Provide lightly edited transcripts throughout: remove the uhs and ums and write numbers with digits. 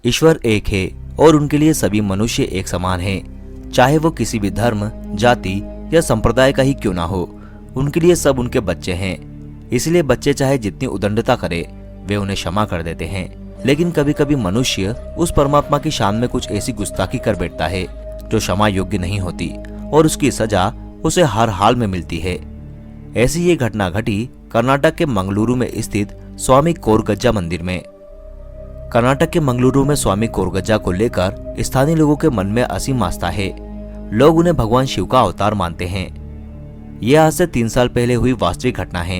ईश्वर एक है और उनके लिए सभी मनुष्य एक समान हैं, चाहे वो किसी भी धर्म, जाति या संप्रदाय का ही क्यों ना हो। उनके लिए सब उनके बच्चे हैं। इसलिए बच्चे चाहे जितनी उदंडता करे वे उन्हें क्षमा कर देते हैं। लेकिन कभी कभी मनुष्य उस परमात्मा की शान में कुछ ऐसी गुस्ताखी कर बैठता है जो क्षमा योग्य नहीं होती और उसकी सजा उसे हर हाल में मिलती है। ऐसी ये घटना घटी कर्नाटक के मंगलुरु में स्थित स्वामी कोरगज्जा मंदिर में। कर्नाटक के मंगलुरु में स्वामी कोरगज्जा को लेकर स्थानीय लोगों के मन में असीम आस्था है। लोग उन्हें भगवान शिव का अवतार मानते हैं। यह आज से 3 साल पहले हुई वास्तविक घटना है,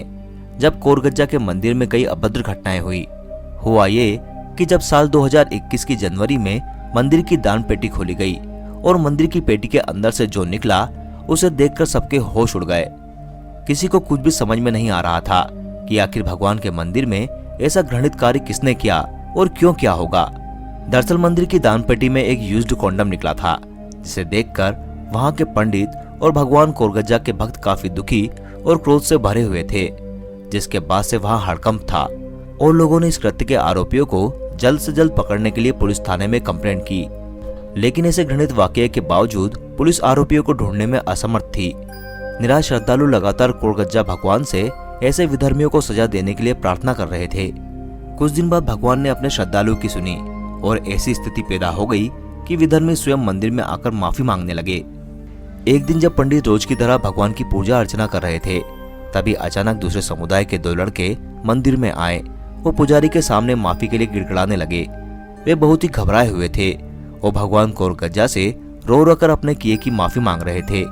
जब कोरगज्जा के मंदिर में कई अभद्र घटनाएं हुई। हुआ ये कि जब साल 2021 की जनवरी में मंदिर की दान पेटी खोली गई और मंदिर की पेटी के अंदर से जो निकला उसे देखकर सबके होश उड़ गए। किसी को कुछ भी समझ में नहीं आ रहा था कि आखिर भगवान के मंदिर में ऐसा घृणित कार्य किसने किया और क्यों किया होगा। दरअसल मंदिर की दान पेटी में एक यूज्ड कॉन्डम निकला था, जिसे देखकर वहां के पंडित और भगवान कोरगज्जा के भक्त काफी दुखी और क्रोध से भरे हुए थे, जिसके बाद से वहां हड़कंप था और लोगों ने इस कृत्य के आरोपियों को जल्द से जल्द पकड़ने के लिए पुलिस थाने में कंप्लेंट की। लेकिन ऐसे घृणित वाकये के बावजूद पुलिस आरोपियों को ढूंढने में असमर्थ थी। निराश श्रद्धालु लगातार कोरगज्जा भगवान से ऐसे विधर्मियों को सजा देने के लिए प्रार्थना कर रहे थे। कुछ दिन बाद भगवान ने अपने श्रद्धालुओं की सुनी और ऐसी स्थिति पैदा हो गई कि विधर्मी स्वयं मंदिर में आकर माफी मांगने लगे। एक दिन जब पंडित रोज की तरह भगवान की पूजा अर्चना कर रहे थे, तभी अचानक दूसरे समुदाय के 2 लड़के मंदिर में आए। वो पुजारी के सामने माफी के लिए गिड़गिड़ाने लगे। वे बहुत ही घबराए हुए थे और भगवान कोरगज्जा से रो रो कर अपने किए की माफी मांग रहे थे।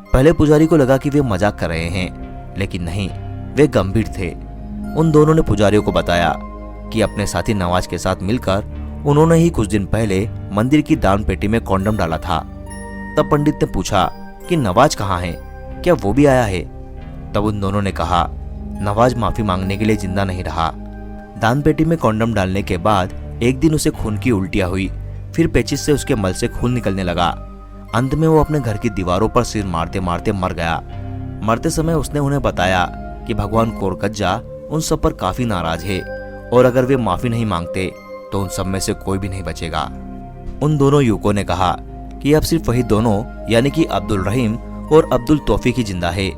पहले पुजारी को लगा कि वे मजाक कर रहे हैं, लेकिन नहीं, वे गंभीर थे। उन दोनों ने पुजारियों को बताया कि अपने साथी नवाज के साथ मिलकर उन्होंने ही कुछ दिन पहले मंदिर की दान पेटी में कॉन्डम डाला था। तब पंडित ने पूछा कि नवाज कहाँ है, क्या वो भी आया है? तब उन दोनों ने कहा, नवाज माफी मांगने के लिए जिंदा नहीं रहा। दान पेटी में कॉन्डम डालने के बाद एक दिन उसे खून की उल्टियां हुई, फिर पेचिश से उसके मल से खून निकलने लगा। अंत में वो अपने घर की दीवारों पर सिर मारते मारते मर गया। मरते समय उसने उन्हें बताया कि भगवान कोरगज्जा उन सब पर काफी नाराज है और अगर वे माफी नहीं मांगते तो उन सब में से कोई भी नहीं बचेगा। उन दोनों युवकों ने कहा कि अब सिर्फ वही दोनों यानी कि अब्दुल रहीम और अब्दुल तौफीक ही जिंदा है।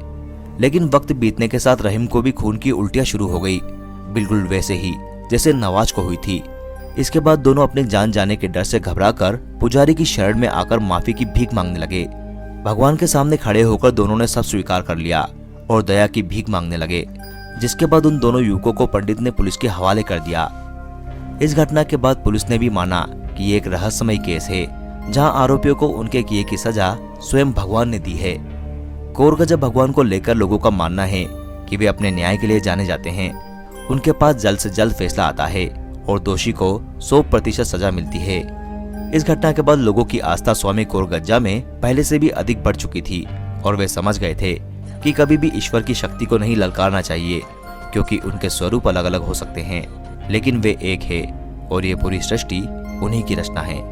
लेकिन वक्त बीतने के साथ रहीम को भी खून की उल्टियां शुरू हो गई, बिल्कुल वैसे ही जैसे नवाज को हुई थी। इसके बाद दोनों अपने जान जाने के डर से घबराकर पुजारी की शरण में आकर माफी की भीख मांगने लगे। भगवान के सामने खड़े होकर दोनों ने सब स्वीकार कर लिया और दया की भीख मांगने लगे, जिसके बाद उन दोनों युवकों को पंडित ने पुलिस के हवाले कर दिया। इस घटना के बाद पुलिस ने भी माना कि ये एक रहस्यमय केस है, जहां आरोपियों को उनके किए की सजा स्वयं भगवान ने दी है। कोरगज्जा भगवान को लेकर लोगों का मानना है कि वे अपने न्याय के लिए जाने जाते हैं। उनके पास जल्द से जल्द फैसला आता है और दोषी को 100% सजा मिलती है। इस घटना के बाद लोगों की आस्था स्वामी कोरगज्जा में पहले से भी अधिक बढ़ चुकी थी और वे समझ गए थे कि कभी भी ईश्वर की शक्ति को नहीं ललकारना चाहिए, क्योंकि उनके स्वरूप अलग अलग हो सकते हैं, लेकिन वे एक है और ये पूरी सृष्टि उन्हीं की रचना है।